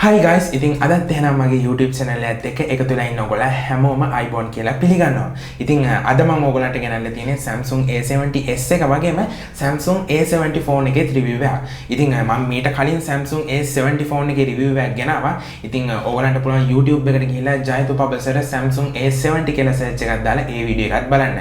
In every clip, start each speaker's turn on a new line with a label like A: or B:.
A: Hi guys, ඉතින් අදත් එහෙනම් මගේ YouTube channel එකත් එක්ක එකතු වෙලා ඉන්න ඔයගොල්ලෝ හැමෝම iPhone කියලා පිළිගන්නවා. ඉතින් අද මම ඔයගොල්ලන්ට ගෙනල්ලා තියෙන්නේ Samsung A70s එක වගේම Samsung A70 phone එකේ review එක. ඉතින් මම මීට කලින් Samsung A70 phone එකේ review එකක් ගෙනාවා. ඉතින් ඔයගොල්ලන්ට පුළුවන් YouTube එකට ගිහිල්ලා ජයතු පබ්ලිෂර් Samsung A70 කියලා search එකක් දාලා ඒ වීඩියෝ එකත් බලන්න.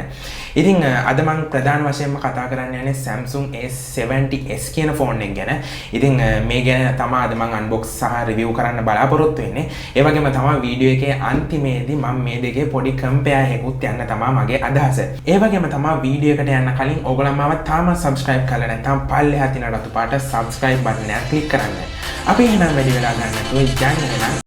A: ඉතින් අද මම ප්‍රධාන වශයෙන්ම කතා කරන්න යන්නේ Samsung A70s කියන phone එක ගැන. ඉතින් මේ ගැන තමයි අද මම unbox සහ review කරන්න බලාපොරොත්තු වෙන්නේ. ඒ වගේම තමයි වීඩියෝ එකේ අන්තිමේදී මම මේ දෙකේ පොඩි කම්පෙයාර් එකකුත් යන්න තමයි මගේ අදහස. ඒ වගේම තමයි වීඩියෝ එකට යන්න කලින් ඔයගොල්ලෝ මාව තාම subscribe කරලා නැත්නම් පල්ලෙහා තියෙන රතු පාට subscribe button එක click කරන්න. අපි එහෙනම් වැඩි වෙලා ගන්න නැතුව යන්න.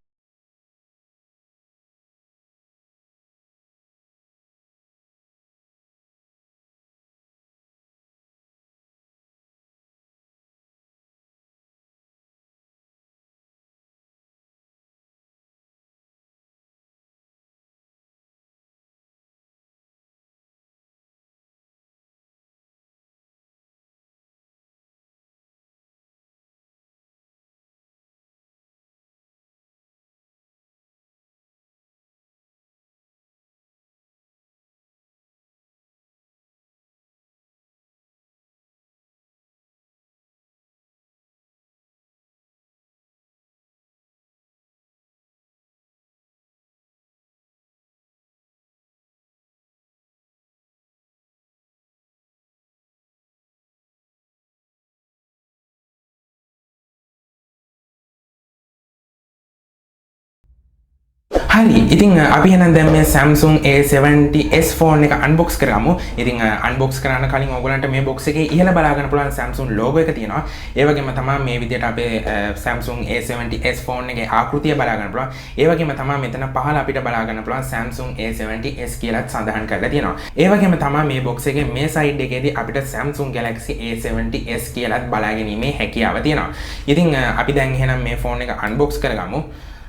A: හරි ඉතින් අපි එහෙනම් දැන් මේ Samsung A70s phone එක unbox කරගමු. ඉතින් unbox කරන්න කලින් ඔයගොල්ලන්ට මේ box එකේ ඉහළ බලා ගන්න පුළුවන් Samsung logo එක තියෙනවා. ඒ වගේම තමයි මේ විදිහට අපේ Samsung A70s phone එකේ ආකෘතිය බලා ගන්න පුළුවන්. ඒ වගේම තමයි මෙතන පහළ අපිට බලා ගන්න පුළුවන් Samsung A70s කියලා සඳහන් කරලා තියෙනවා. ඒ වගේම තමයි මේ box එකේ මේ side එකේදී අපිට Samsung Galaxy A70s කියලාත් බලා ගැනීමේ හැකියාව තියෙනවා. ඉතින් අපි දැන් එහෙනම් මේ phone එක unbox කරගමු.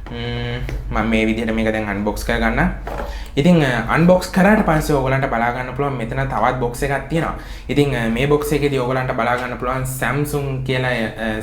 A: මම මේ විදිහට මේක දැන් unbox කරගන්න. ඉතින් unbox කරාට පස්සේ ඔයගලන්ට බලා ගන්න පුළුවන් මෙතන තවත් box එකක් තියෙනවා. ඉතින් මේ box එකේදී ඔයගලන්ට බලා ගන්න පුළුවන් Samsung කියලා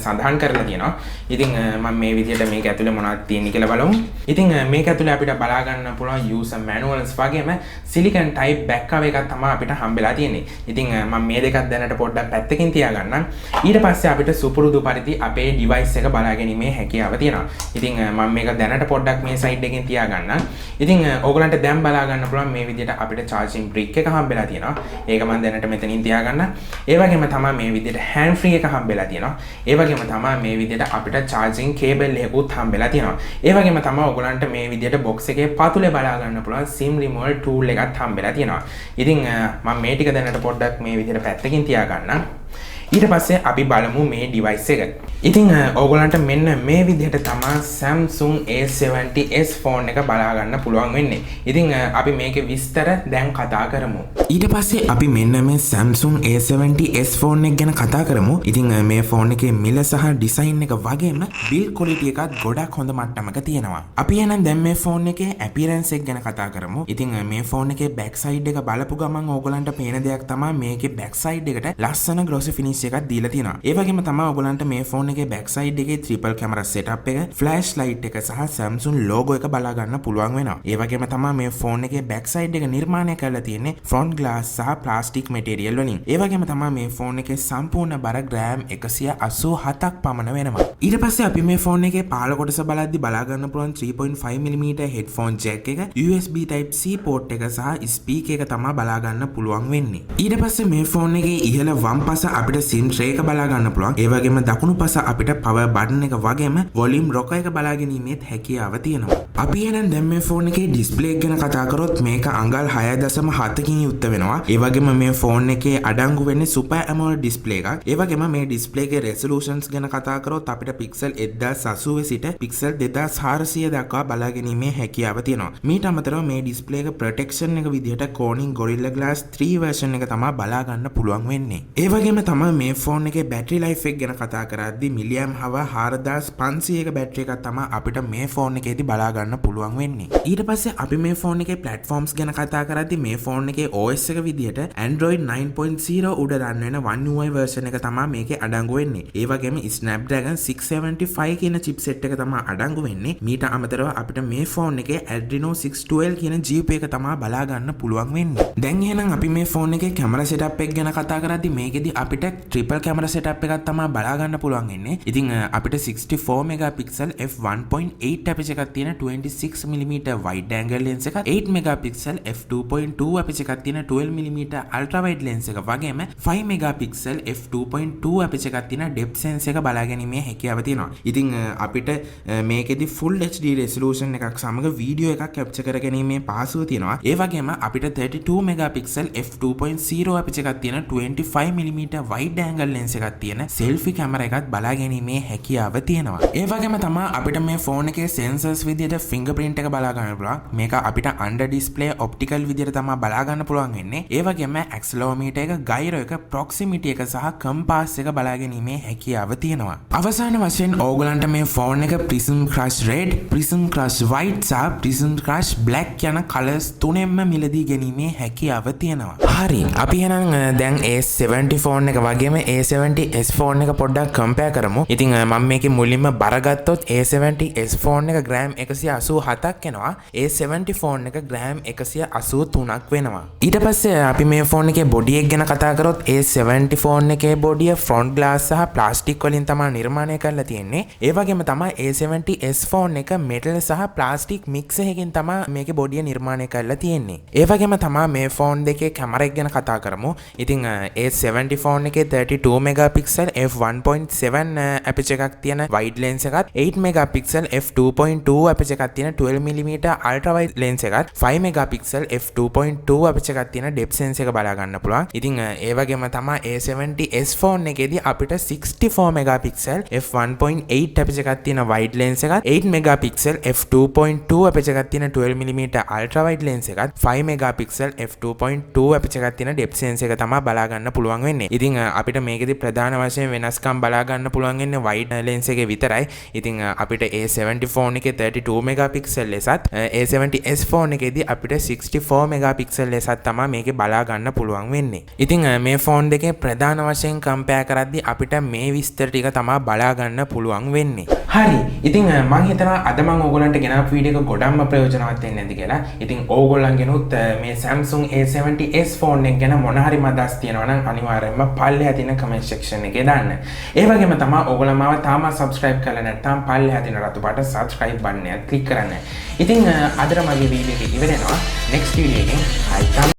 A: සඳහන් කරලා තියෙනවා. ඉතින් මම මේ විදිහට මේක ඇතුලේ මොනවද තියෙන්නේ කියලා බලමු. ඉතින් මේක ඇතුලේ අපිට බලා ගන්න පුළුවන් user manuals වගේම silicon type back cover එකක් තමයි අපිට හම්බෙලා තියෙන්නේ. ඉතින් මම මේ දෙකත් දැනට පොඩ්ඩක් පැත්තකින් තියාගන්නම්. ඊට පස්සේ අපිට සුපුරුදු පරිදි අපේ device එක බලා ගැනීමේ හැකියාව තියෙනවා. ඉතින් මම මේක දැනට පොඩ්ඩක් මේ side එකෙන් තියාගන්න. ඉතින් ඕගලන්ට දැන් බලා ගන්න පුළුවන් මේ විදිහට අපිට charging brick එක හම්බෙලා තියෙනවා. ඒක මම දැනට මෙතනින් තියාගන්න. ඒ වගේම තමයි මේ විදිහට hand free එක හම්බෙලා තියෙනවා. ඒ වගේම තමයි මේ විදිහට අපිට charging cable එකකුත් හම්බෙලා තියෙනවා. ඒ වගේම තමයි ඕගලන්ට මේ විදිහට box එකේ පතුලේ බලා ගන්න පුළුවන් sim removal tool එකක් හම්බෙලා තියෙනවා. ඉතින් මම මේ ටික දැනට පොඩ්ඩක් මේ විදිහට පැත්තකින් තියාගන්න. ඊට පස්සේ අපි බලමු මේ device එක. ඉතින් ඕගොල්ලන්ට මෙන්න මේ විදිහට තමයි Samsung A70s phone එක බලා ගන්න පුළුවන් වෙන්නේ. ඉතින් අපි මේකේ විස්තර දැන් කතා කරමු. ඊට පස්සේ අපි මෙන්න මේ Samsung A70s phone එක ගැන කතා කරමු. ඉතින් මේ phone එකේ මිල සහ design එක වගේම build quality එකත් ගොඩක් හොඳ මට්ටමක තියෙනවා. අපි එහෙනම් දැන් මේ phone එකේ appearance එක ගැන කතා කරමු. ඉතින් මේ phone එකේ back side එක බලපු ගමන් ඕගොල්ලන්ට පේන දෙයක් තමයි මේකේ back side එකට ලස්සන glossy finish එකක් දීලා තියෙනවා. ඒ වගේම තමයි ඔයගලන්ට මේ ෆෝන් එකේ බෑක් සයිඩ් එකේ ට්‍රිපල් කැමරා සෙටප් එක, ෆ්ලෑෂ් ලයිට් එක සහ Samsung logo එක බලා ගන්න පුළුවන් වෙනවා. ඒ වගේම තමයි මේ ෆෝන් එකේ බෑක් සයිඩ් එක නිර්මාණය කරලා තියෙන්නේ front glass සහ plastic material වලින්. ඒ වගේම තමයි මේ ෆෝන් එකේ සම්පූර්ණ බර ග්‍රෑම් 187ක් පමණ වෙනවා. ඊට පස්සේ අපි මේ ෆෝන් එකේ පහළ කොටස බලද්දි බලා ගන්න පුළුවන් 3.5mm headphone jack එක, USB type C port එක සහ speaker එක තමයි බලා ගන්න පුළුවන් වෙන්නේ. ඊට පස්සේ මේ ෆෝන් එකේ ඉහළ වම් පස අපිට SIM tray එක බලා ගන්න පුළුවන්. ඒ වගේම දකුණු පස අපිට power button එක වගේම volume rocker එක බලා ගැනීමේ හැකියාව තියෙනවා. අපි එහෙනම් දැන් මේ ෆෝන් එකේ display එක ගැන කතා කරොත් මේක අඟල් 6.7කින් යුක්ත වෙනවා. ඒ වගේම මේ ෆෝන් එකේ අඩංගු වෙන්නේ super AMOLED display එකක්. ඒ වගේම මේ display එකේ resolutions ගැන කතා කරොත් අපිට pixel 1080 සිට pixel 2400 දක්වා බලා ගැනීමේ හැකියාව තියෙනවා. මීට අමතරව මේ display එක protection එක විදිහට Corning Gorilla Glass 3 version එක තමයි බලා ගන්න පුළුවන් වෙන්නේ. ඒ වගේම තමයි මේ ෆෝන් එකේ බැටරි ලයිෆ් එක ගැන කතා කරද්දී මිලියම් හව 4500ක බැටරි එකක් තමයි අපිට මේ ෆෝන් එකේදී බලා ගන්න පුළුවන් වෙන්නේ. ඊට පස්සේ අපි මේ ෆෝන් එකේ ප්ලැට්ෆෝම්ස් ගැන කතා කරද්දී මේ ෆෝන් එකේ OS එක විදිහට Android 9.0 උඩ රන් වෙන One UI version එක තමයි මේකේ අඩංගු වෙන්නේ. ඒ වගේම Snapdragon 675 කියන chipset එක තමයි අඩංගු වෙන්නේ. මීට අමතරව අපිට මේ ෆෝන් එකේ Adreno 612 කියන GPU එක තමයි බලා ගන්න පුළුවන් වෙන්නේ. දැන් එහෙනම් අපි මේ ෆෝන් එකේ කැමරා setup එක ගැන කතා කරද්දී මේකෙදී අපිට triple camera setup එකක් තමයි බලා ගන්න පුළුවන් වෙන්නේ. ඉතින් අපිට 64 megapixel f1.8 aperture එකක් තියෙන 26mm wide angle lens එකක්, 8 megapixel f2.2 aperture එකක් තියෙන 12mm ultra wide lens එක වගේම 5 megapixel f2.2 aperture එකක් තියෙන depth sensor එක බලා ගැනීමේ හැකියාව තියෙනවා. ඉතින් අපිට මේකෙදි full HD resolution එකක් සමග වීඩියෝ එකක් capture කර ගැනීමේ පහසුව තියෙනවා. ඒ වගේම අපිට 32 megapixel f2.0 aperture එකක් තියෙන 25mm wide angle lens එකක් තියෙන selfie camera එකක් බලා ගැනීමේ හැකියාව තියෙනවා. ඒ වගේම තමයි අපිට මේ ෆෝන් එකේ sensors විදිහට fingerprint එක බලා ගන්න පුළුවන්. මේක අපිට under display optical විදිහට තමයි බලා ගන්න පුළුවන් වෙන්නේ. ඒ වගේම accelerometer එක, gyro එක, proximity එක සහ compass එක බලා ගැනීමේ හැකියාව තියෙනවා. අවසාන වශයෙන් ඕගලන්ට මේ ෆෝන් එක Prism Crush Red, Prism Crush White සහ Prism Crush Black යන කලර්ස් තුනෙන්ම මිලදී ගැනීමේ හැකියාව තියෙනවා. හරි. අපි එහෙනම් දැන් A70 ෆෝන් එක වගේම A70s ෆෝන් එක පොඩ්ඩක් කම්පෙයාර් කරමු. ඉතින් මම මේකේ මුලින්ම බර ගත්තොත් A70s ෆෝන් එක ග්‍රෑම් 187ක් එනවා. A70 ෆෝන් එක ග්‍රෑම් 183ක් වෙනවා. ඊට පස්සේ අපි මේ ෆෝන් එකේ බොඩි එක ගැන කතා කරොත් A70 ෆෝන් එකේ බොඩිය ෆ්‍රොන්ට් ග්ලාස් සහ ප්ලාස්ටික් වලින් තමයි නිර්මාණය කරලා තියෙන්නේ. ඒ වගේම තමයි A70s ෆෝන් එක මෙටල් සහ ප්ලාස්ටික් මික්ස් එකකින් තමයි මේකේ බොඩිය නිර්මාණය කරලා තියෙන්නේ. ඒ වගේම තමයි මේ ෆෝන් දෙකේ කැමරා එක ගැන කතා කරමු. ඉතින් A70 ෆෝන් එකේ 32 megapixel f1.7 aperture එකක් තියෙන wide lens එකත්, 8 megapixel f2.2 aperture එකක් තියෙන 12mm ultra wide lens එකත්, 5 megapixel f2.2 aperture එකක් තියෙන depth sensor එක බලා ගන්න පුළුවන්. ඉතින් ඒ වගේම තමයි A70s ෆෝන් එකේදී අපිට 64 megapixel f1.8 aperture එකක් තියෙන wide lens එකත්, 8 megapixel f2.2 aperture එකක් තියෙන 12mm ultra wide lens එකත්, 5 megapixel f2.2 aperture එකක් තියෙන depth sensor එක තමයි බලා ගන්න පුළුවන් වෙන්නේ. ඉතින් අපිට මේකෙදි ප්‍රධාන වශයෙන් වෙනස්කම් බලා ගන්න පුළුවන් වෙන්නේ wide lens එකේ විතරයි. ඉතින් අපිට A70 ෆෝන් එකේ 32 megapixel ලෙසත් A70s ෆෝන් එකේදී අපිට 64 megapixel ලෙසත් තමයි මේකේ බලා ගන්න පුළුවන් වෙන්නේ. ඉතින් මේ ෆෝන් දෙකේ ප්‍රධාන වශයෙන් කම්පෙයාර් කරද්දී අපිට මේ විස්තර ටික තමයි බලා ගන්න පුළුවන් වෙන්නේ. හරි. ඉතින් මම හිතනවා අද මම ඕගොල්ලන්ට ගෙනාපු වීඩියෝ එක ගොඩක්ම ප්‍රයෝජනවත් වෙන්නේ නැති කියලා. ඉතින් ඕගොල්ලන්ගෙනුත් මේ Samsung A70s ෆෝන් එක ගැන මොන හරි මතස් තියෙනවා නම් අනිවාර්යයෙන්ම පල්ලෙහා තියෙන comment section එකේ දාන්න. ඒ වගේම තමයි ඕගොල්ලෝ මාව තාමත් subscribe කරලා නැත්නම් පල්ලෙහා තියෙන රතු පාට subscribe button එක click කරන්න. ඉතින් අදට මගේ වීඩියෝ එක ඉවර වෙනවා. next video එකෙන් හයි